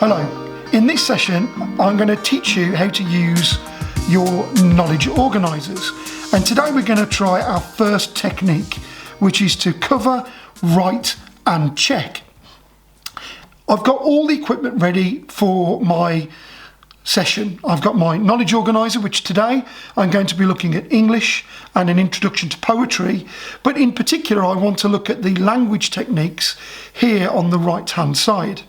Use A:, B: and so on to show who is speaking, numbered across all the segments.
A: Hello, in this session I'm going to teach you how to use your knowledge organisers, and today we're going to try our first technique, which is to cover, write and check. I've got all the equipment ready for my session. I've got my knowledge organiser, which today I'm going to be looking at English and an introduction to poetry, but in particular I want to look at the language techniques here on the right hand side.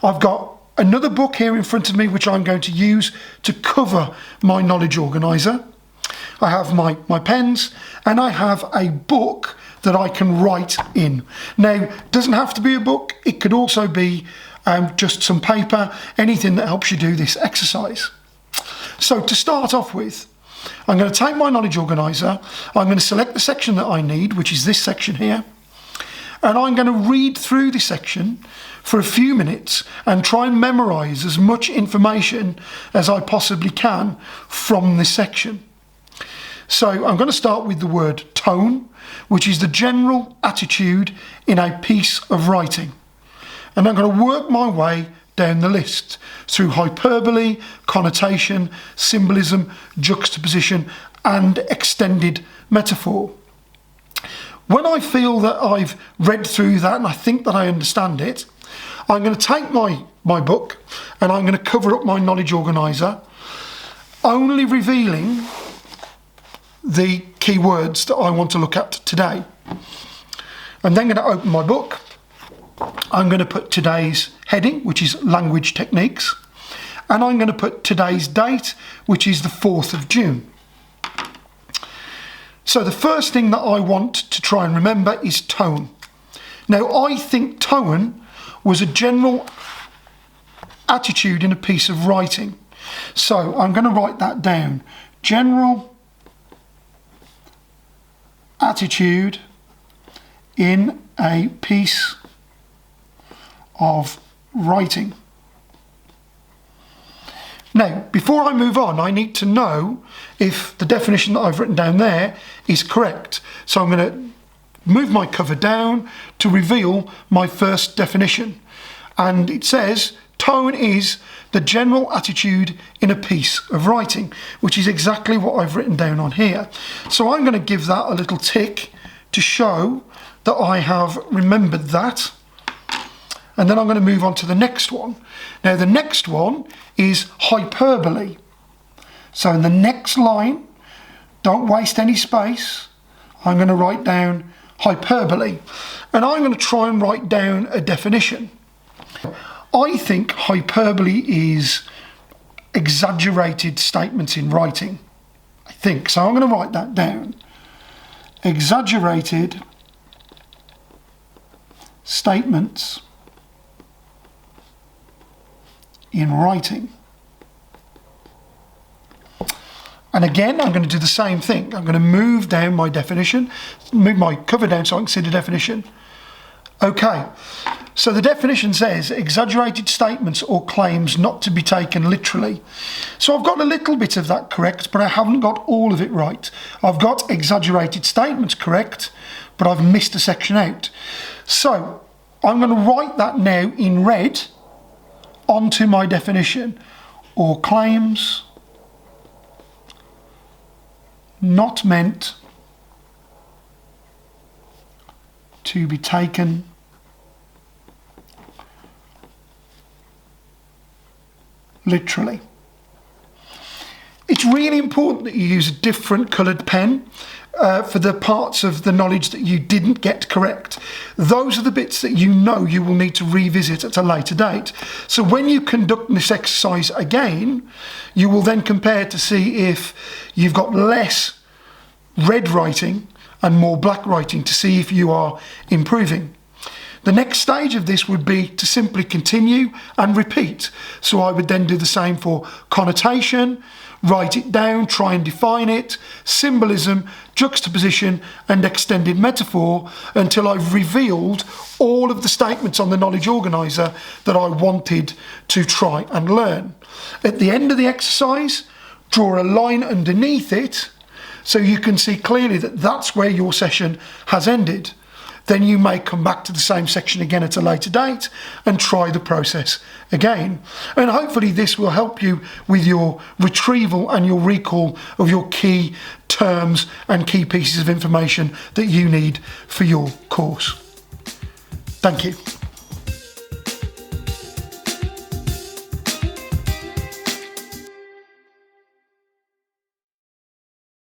A: I've got another book here in front of me which I'm going to use to cover my knowledge organiser. I have my pens and I have a book that I can write in. Now, it doesn't have to be a book, it could also be just some paper, anything that helps you do this exercise. So to start off with, I'm going to take my knowledge organiser, I'm going to select the section that I need, which is this section here, and I'm going to read through this section for a few minutes and try and memorise as much information as I possibly can from this section. So I'm going to start with the word tone, which is the general attitude in a piece of writing. And I'm going to work my way down the list through hyperbole, connotation, symbolism, juxtaposition and extended metaphor. When I feel that I've read through that and I think that I understand it, I'm going to take my book and I'm going to cover up my knowledge organiser, only revealing the key words that I want to look at today. I'm then going to open my book. I'm going to put today's heading, which is language techniques, and I'm going to put today's date, which is the 4th of June. So the first thing that I want to try and remember is tone. Now, I think tone was a general attitude in a piece of writing. So I'm going to write that down. General attitude in a piece of writing. Now, before I move on, I need to know if the definition that I've written down there is correct. So I'm going to move my cover down to reveal my first definition. And it says, tone is the general attitude in a piece of writing, which is exactly what I've written down on here. So I'm going to give that a little tick to show that I have remembered that. And then I'm going to move on to the next one. Now the next one is hyperbole. So in the next line, don't waste any space, I'm going to write down hyperbole. And I'm going to try and write down a definition. I think hyperbole is exaggerated statements in writing. I think. So I'm going to write that down. Exaggerated statements in writing. And again, I'm going to do the same thing. I'm going to move down my definition, move my cover down so I can see the definition. Okay, so the definition says exaggerated statements or claims not to be taken literally. So I've got a little bit of that correct, but I haven't got all of it right. I've got exaggerated statements correct, but I've missed a section out. So I'm going to write that now in red onto my definition, or claims not meant to be taken literally. It's really important that you use a different coloured pen for the parts of the knowledge that you didn't get correct. Those are the bits that you know you will need to revisit at a later date. So when you conduct this exercise again, you will then compare to see if you've got less red writing and more black writing to see if you are improving. The next stage of this would be to simply continue and repeat. So I would then do the same for connotation, write it down, try and define it, symbolism, juxtaposition and extended metaphor until I've revealed all of the statements on the knowledge organiser that I wanted to try and learn. At the end of the exercise, draw a line underneath it so you can see clearly that that's where your session has ended. then you may come back to the same section again at a later date and try the process again. And hopefully this will help you with your retrieval and your recall of your key terms and key pieces of information that you need for your course. Thank you.